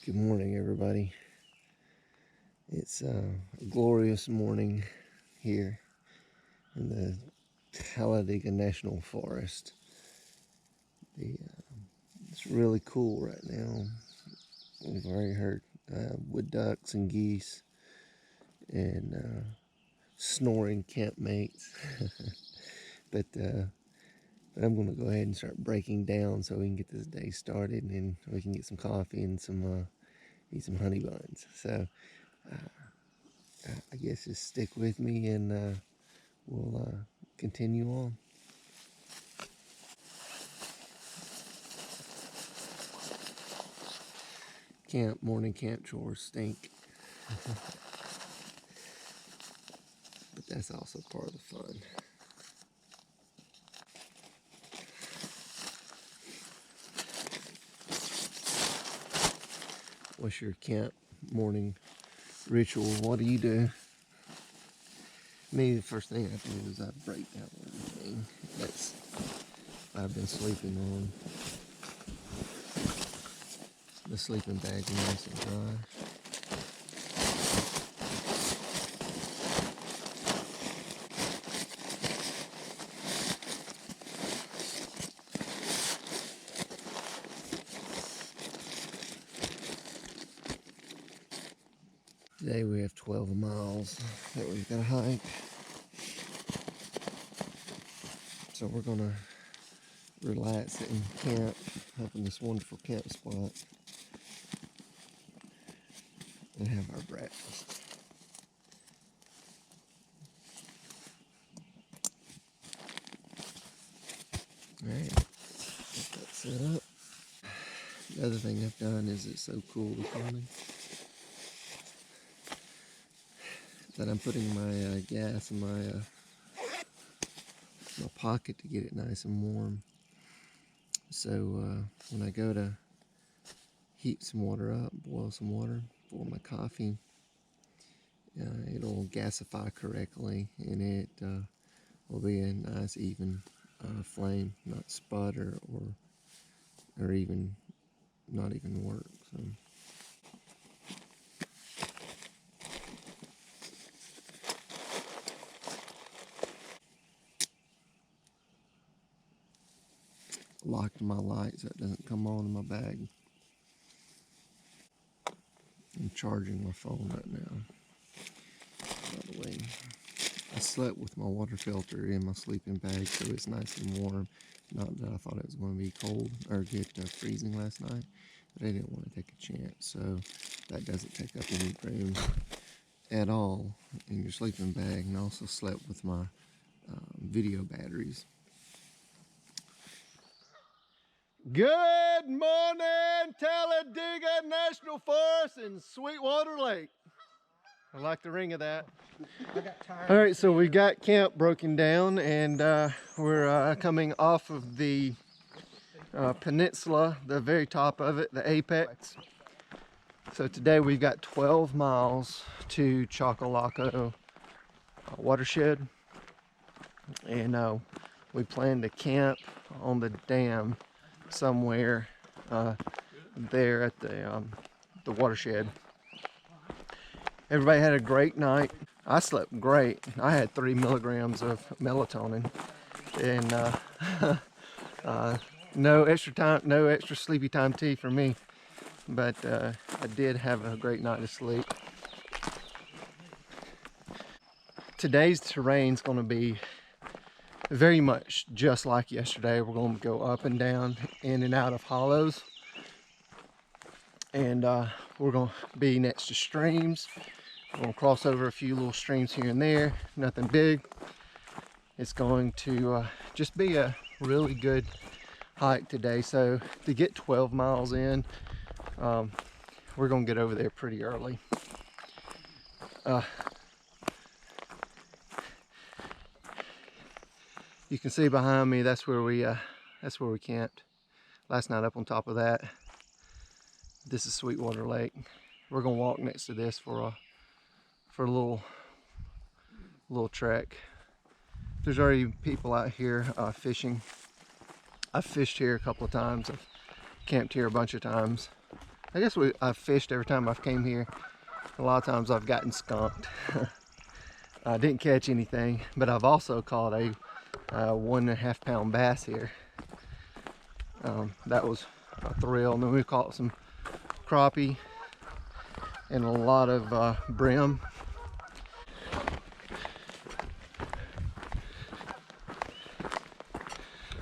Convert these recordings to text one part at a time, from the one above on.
Good morning, everybody. It's a glorious morning here in the Talladega National Forest. It's really cool right now. We've already heard wood ducks and geese and snoring campmates. but I'm going to go ahead and start breaking down so we can get this day started and we can get some coffee and eat some honey buns. So I guess just stick with me and we'll continue on. Morning camp chores stink. But that's also part of the fun. What's your camp morning ritual? What do you do? Me, the first thing I do is I break down everything that's I've been sleeping on. The sleeping bag is nice and dry. Today we have 12 miles that we've got to hike. So we're gonna relax and camp up in this wonderful camp spot and have our breakfast. Alright, get that set up. The other thing I've done is it's so cool this morning that I'm putting my gas in my pocket to get it nice and warm. So when I go to heat some water up, boil some water for my coffee, it'll gasify correctly and it will be a nice even flame, not sputter or even not even work. So locked my light so it doesn't come on in my bag. I'm charging my phone right now. By the way, I slept with my water filter in my sleeping bag so it's nice and warm. Not that I thought it was going to be cold or get freezing last night, but I didn't want to take a chance. So that doesn't take up any room at all in your sleeping bag. And I also slept with my video batteries. Good morning, Talladega National Forest and Sweetwater Lake. I like the ring of that. All right, so we got camp broken down and we're coming off of the peninsula, the very top of it, the apex. So today we've got 12 miles to Choccolocco Watershed, and we plan to camp on the dam somewhere there at the watershed. Everybody had a great night. I slept great. I had 3 milligrams of melatonin and no extra sleepy time tea for me, but I did have a great night of sleep. Today's terrain is going to be very much just like yesterday. We're going to go up and down, in and out of hollows, and we're going to be next to streams. We're going to cross over a few little streams here and there, nothing big. It's going to just be a really good hike today. So to get 12 miles in, we're going to get over there pretty early. You can see behind me, that's where we camped last night, up on top of that. This is Sweetwater Lake. We're gonna walk next to this for a little trek. There's already people out here fishing. I've fished here a couple of times. I've camped here a bunch of times. I guess I've fished every time I've came here. A lot of times I've gotten skunked. I didn't catch anything, but I've also caught a 1.5 pound bass here. That was a thrill. And then we caught some crappie and a lot of brim.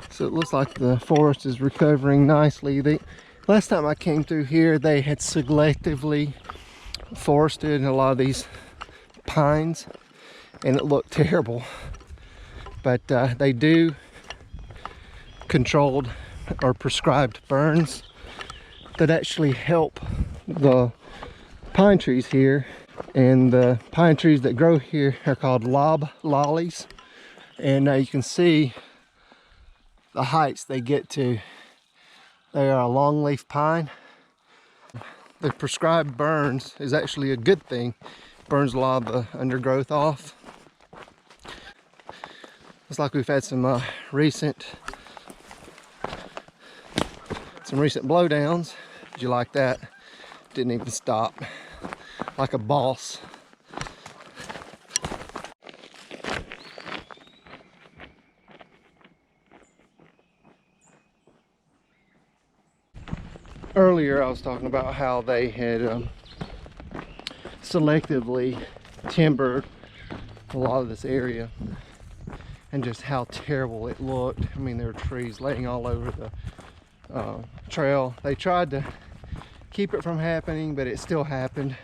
So it looks like the forest is recovering nicely. Last time I came through here, they had selectively forested a lot of these pines, and it looked terrible. But they do controlled or prescribed burns that actually help the pine trees here. And the pine trees that grow here are called lollies. And you can see the heights they get to. They are a longleaf pine. The prescribed burns is actually a good thing. Burns a lot of the undergrowth off. Looks like we've had some recent blowdowns. Did you like that? Didn't even stop. Like a boss. Earlier I was talking about how they had selectively timbered a lot of this area and just how terrible it looked. I mean, there were trees laying all over the trail. They tried to keep it from happening, but it still happened,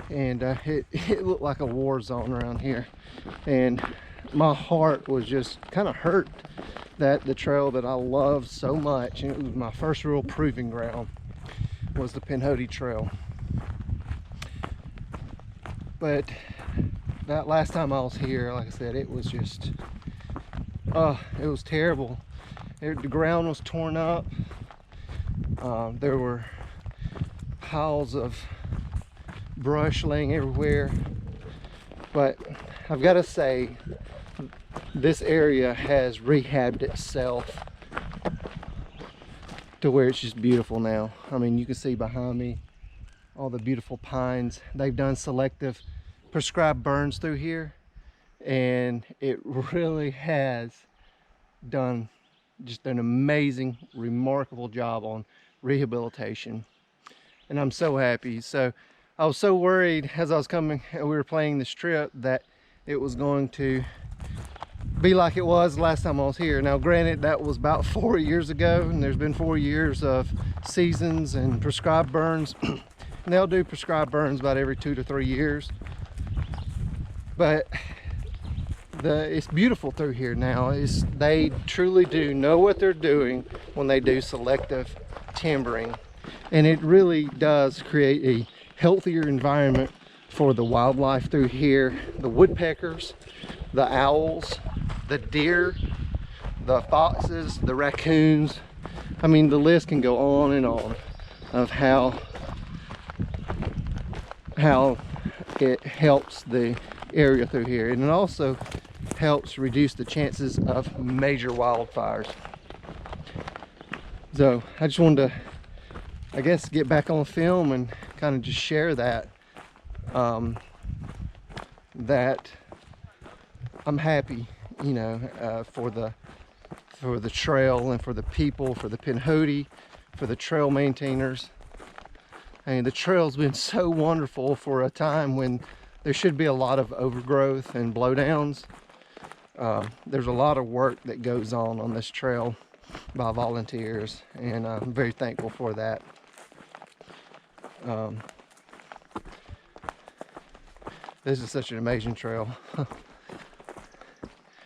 and it looked like a war zone around here. And my heart was just kind of hurt that the trail that I love so much, and it was my first real proving ground, was the Pinhoti Trail. But that last time I was here, like I said, it was just, it was terrible. The ground was torn up. There were piles of brush laying everywhere. But I've got to say, this area has rehabbed itself to where it's just beautiful now. I mean, you can see behind me all the beautiful pines. They've done selective prescribed burns through here, and it really has done just an amazing, remarkable job on rehabilitation. And I'm so happy. So I was so worried as I was coming and we were planning this trip that it was going to be like it was the last time I was here. Now granted, that was about 4 years ago, and there's been 4 years of seasons and prescribed burns. And they'll do prescribed burns about every 2 to 3 years. But it's beautiful through here now. They truly do know what they're doing when they do selective timbering. And it really does create a healthier environment for the wildlife through here. The woodpeckers, the owls, the deer, the foxes, the raccoons. I mean, the list can go on and on of how it helps the area through here. And it also helps reduce the chances of major wildfires. So I just wanted to, I guess, get back on film and kind of just share that that I'm happy, you know, for the trail and for the people, for the Pinhoti, for the trail maintainers. And the trail's been so wonderful for a time when there should be a lot of overgrowth and blowdowns. There's a lot of work that goes on this trail by volunteers, and I'm very thankful for that. This is such an amazing trail.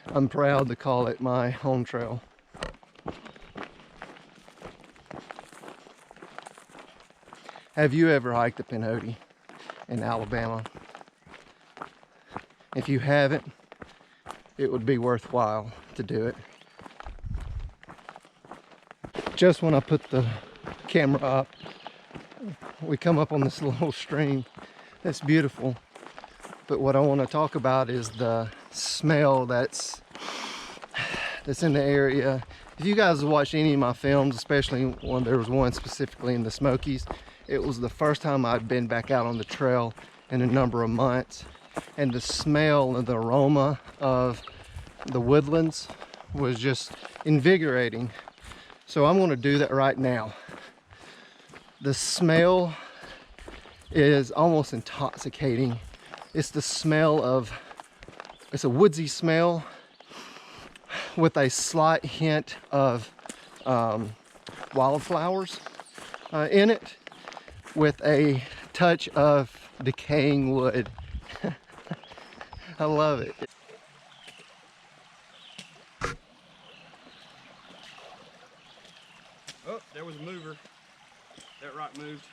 I'm proud to call it my home trail. Have you ever hiked the Pinhoti in Alabama? If you haven't, it would be worthwhile to do it. Just when I put the camera up, we come up on this little stream that's beautiful. But what I want to talk about is the smell that's in the area. If you guys have watched any of my films, especially there was one specifically in the Smokies, It was the first time I'd been back out on the trail in a number of months, and the smell and the aroma of the woodlands was just invigorating. So I'm going to do that right now. The smell is almost intoxicating. It's the smell of, it's a woodsy smell with a slight hint of wildflowers in it, with a touch of decaying wood. I love it. Oh, there was a mover. That rock moved.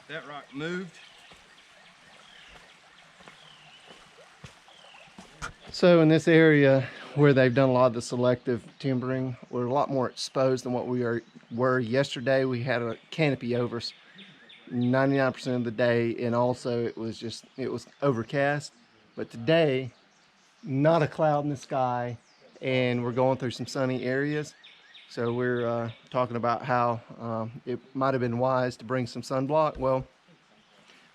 That rock moved. So in this area where they've done a lot of the selective timbering, we're a lot more exposed than what we were yesterday. We had a canopy over us 99% of the day, and also it was overcast. But today, not a cloud in the sky, and we're going through some sunny areas. So we're talking about how it might have been wise to bring some sunblock. Well,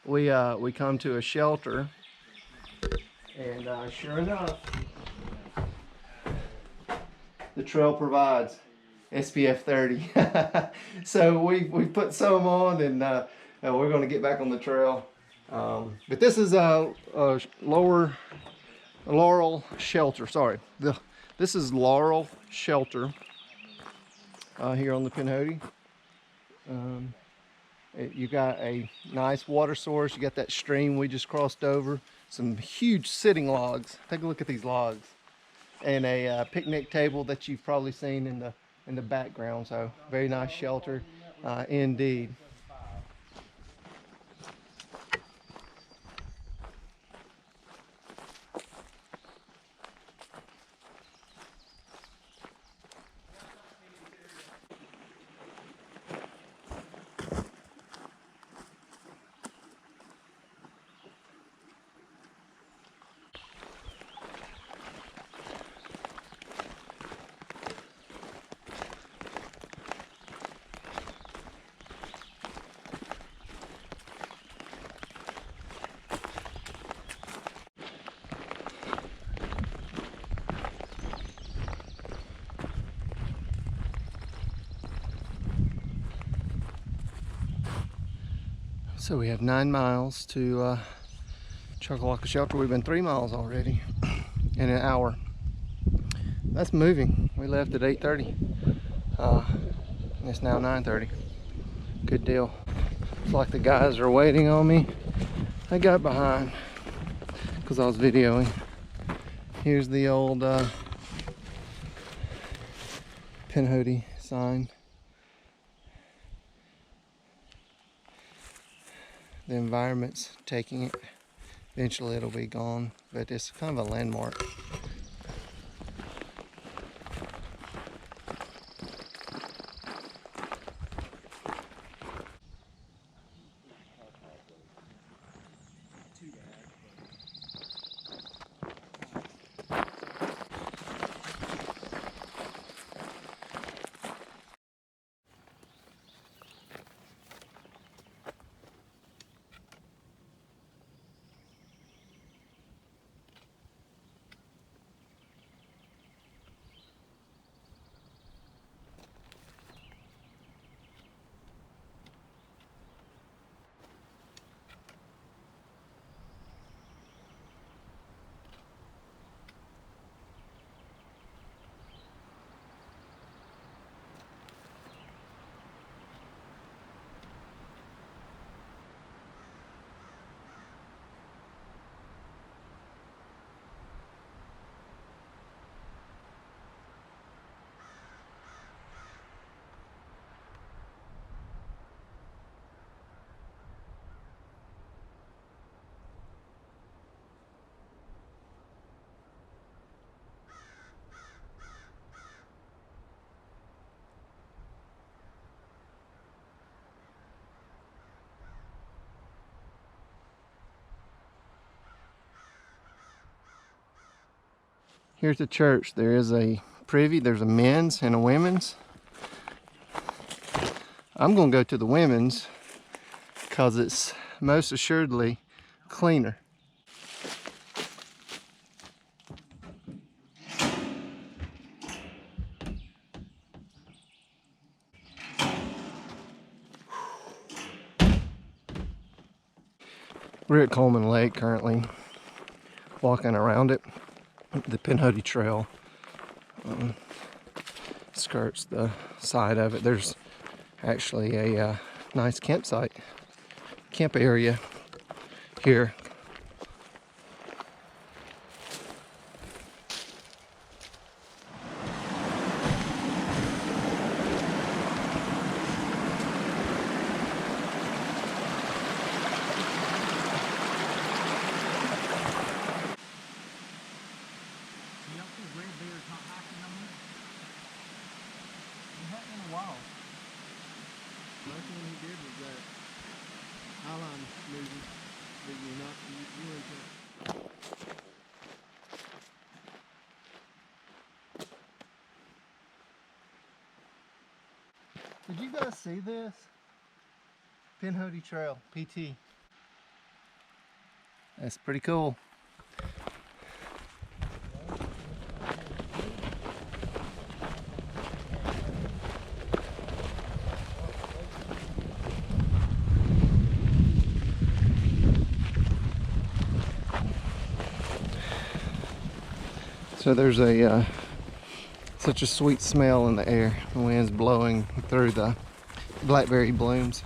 we come to a shelter, and sure enough, the trail provides SPF 30. So we put some on, and we're going to get back on the trail. But this is a Laurel shelter. Sorry, this is Laurel shelter here on the Pinhoti. You got a nice water source. You got that stream we just crossed over. Some huge sitting logs. Take a look at these logs, and a picnic table that you've probably seen in the background. So very nice shelter indeed. So we have 9 miles to Choccolocco Shelter. We've been 3 miles already in an hour. That's moving. We left at 8:30. It's now 9:30. Good deal. It's like the guys are waiting on me. I got behind because I was videoing. Here's the old Pinhoti sign. The environment's taking it. Eventually it'll be gone, but it's kind of a landmark. Here's the church. There is a privy. There's a men's and a women's. I'm gonna go to the women's because it's most assuredly cleaner. We're at Coleman Lake currently, walking around it. The Pinhoti Trail skirts the side of it. There's actually a nice campsite, camp area here. Did you guys see this? Pinhoti Trail, PT. That's pretty cool. So there's such a sweet smell in the air. The wind's blowing through the blackberry blooms.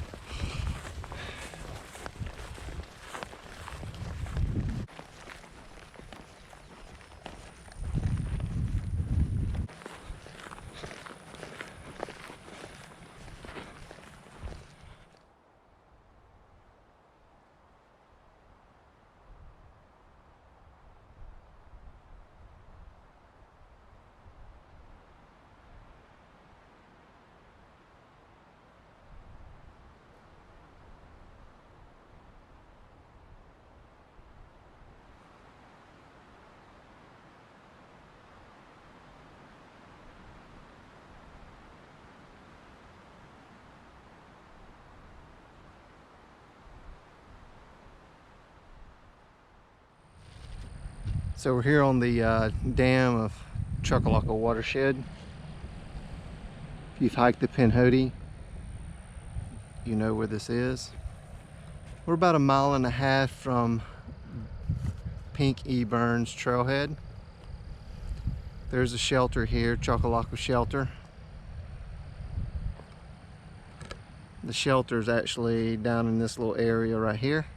So we're here on the dam of Choccolocco Watershed. If you've hiked the Pinhoti, you know where this is. We're about 1.5 miles from Pink E. Burns Trailhead. There's a shelter here, Choccolocco Shelter. The shelter is actually down in this little area right here.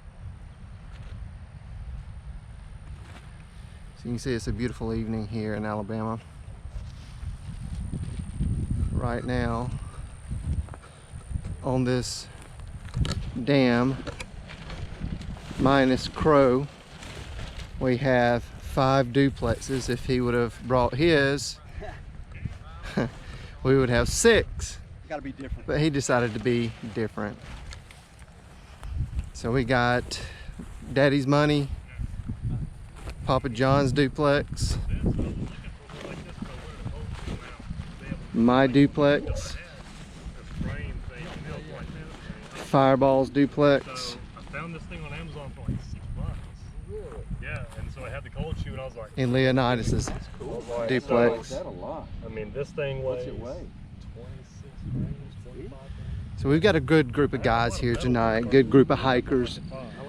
So you can see it's a beautiful evening here in Alabama. Right now, on this dam, minus Crow, we have 5 duplexes. If he would have brought his, we would have 6. Gotta be different. But he decided to be different. So we got Daddy's Money, Papa John's duplex, my duplex, Fireball's duplex. So I found this thing on Amazon for like $6. Really? Yeah, and so I had the cold shoe and I was like, And Leonidas's Cool. duplex. That a lot. I mean, this thing weighs What's it weigh? 26 grams, 25 grams. So we've got a good group of guys here tonight, good group of hikers.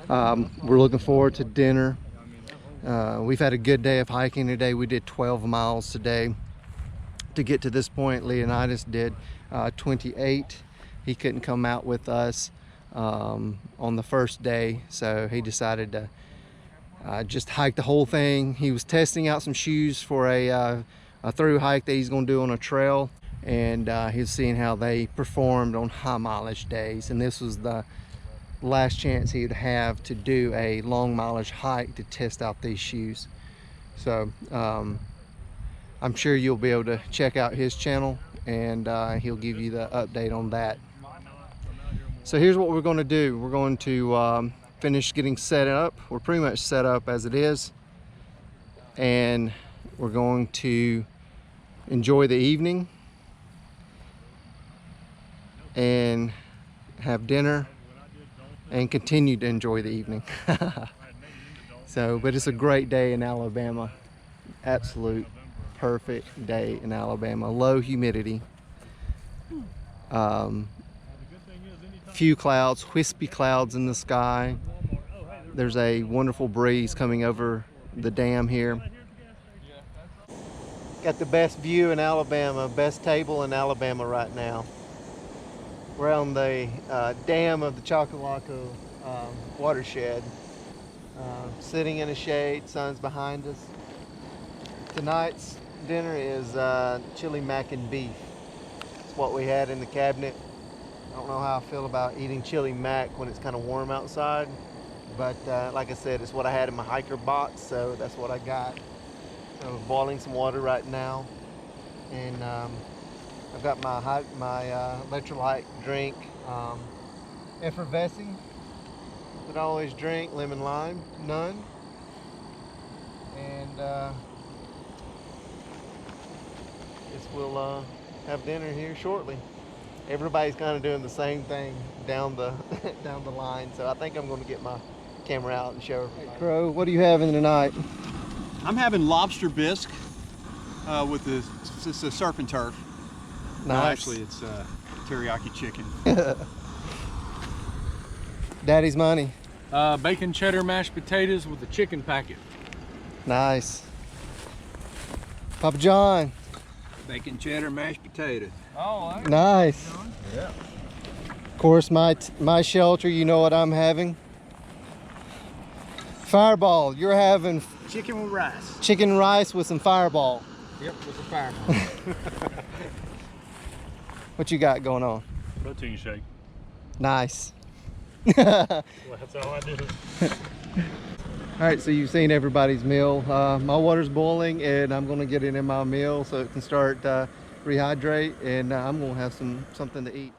We're looking forward to dinner. We've had a good day of hiking today. We did 12 miles today to get to this point. Leonidas did 28. He couldn't come out with us on the first day, so he decided to just hike the whole thing. He was testing out some shoes for a through hike that he's going to do on a trail, and he was seeing how they performed on high mileage days, and this was the last chance he would have to do a long mileage hike to test out these shoes. So I'm sure you'll be able to check out his channel, and he'll give you the update on that. So here's what we're going to do. We're going to finish getting set up. We're pretty much set up as it is, and we're going to enjoy the evening and have dinner and continue to enjoy the evening. So, but it's a great day in Alabama. Absolute perfect day in Alabama. Low humidity. Few clouds, wispy clouds in the sky. There's a wonderful breeze coming over the dam here. Got the best view in Alabama, best table in Alabama right now. We're on the dam of the Choccolocco Watershed. Sitting in a shade, sun's behind us. Tonight's dinner is chili mac and beef. It's what we had in the cabinet. I don't know how I feel about eating chili mac when it's kind of warm outside, but like I said, it's what I had in my hiker box, so that's what I got. So boiling some water right now, and I've got my electrolyte drink, effervescing, that I always drink, lemon lime, none, and guess we'll have dinner here shortly. Everybody's kind of doing the same thing down the down the line, so I think I'm going to get my camera out and show everybody. Hey, Crow, what are you having tonight? I'm having lobster bisque with it's a surf and turf. Nice. No, actually, it's teriyaki chicken. Daddy's money. Bacon cheddar mashed potatoes with a chicken packet. Nice. Papa John. Bacon cheddar mashed potatoes. Oh, Nice. yeah. Of course, my shelter, you know what I'm having? Fireball. You're having Chicken with rice. chicken rice with some Fireball. Yep, with a fireball. What you got going on? Protein shake. Nice. Well, that's all I do. All right, so you've seen everybody's meal. My water's boiling, and I'm going to get it in my meal so it can start rehydrate, and I'm going to have something to eat.